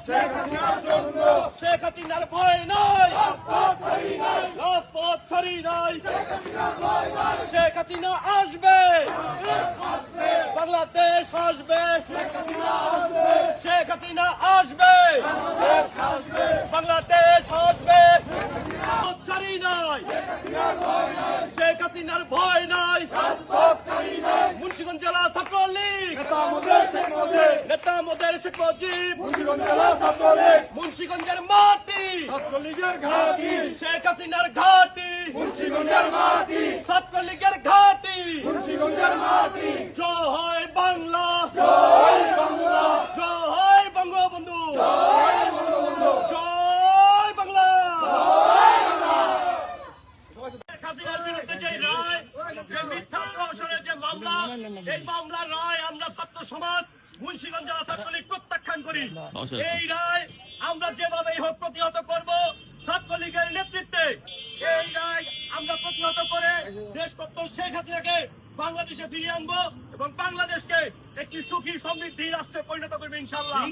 শেখ হাসিনার ভয় নাই, রাজপথ ছাড়ি নাই। শেখ হাসিনা আসবে, বাংলাদেশ আসবে। শেখ হাসিনা আসবে, বাংলাদেশ আসবে। ছাড়ি নাই, শেখ হাসিনার ভয় নাই। মুন্সিগঞ্জ জেলা ছাত্রলীগ নেতা মোদের শেখ মুজিব, মুন্সিগঞ্জের মাটি ছাত্রলীগের ঘাঁটি, শেখ হাসিনার ঘাটি, মুন্সিগঞ্জের মাটি, ছাত্রলীগের ঘাটি। মুন্সিগঞ্জের মাটি। জয় বাংলা, জয় বাংলা, জয় বঙ্গবন্ধু, জয় বঙ্গবন্ধু, জয় বাংলা। জয় বাংলা। শেখ হাসিনার বিরুদ্ধে যে রায়, যে মিথ্যা প্রহসনের যে মামলা, এই মামলার রায় আমরা ছাত্র সমাজ মুন্সিগঞ্জ জেলা ছাত্রলীগ প্রত্যাখ্যান করি। এই রায় আমরা যেভাবেই হোক প্রতিহত করব ছাত্রলীগের নেতৃত্বে। এই রায় আমরা প্রতিহত করে দেশপত্র শেখ হাসিনাকে বাংলাদেশে ফিরিয়ে আনবো এবং বাংলাদেশকে একটি সুখী সমৃদ্ধি রাষ্ট্রে পরিণত করবো ইনশাআল্লাহ।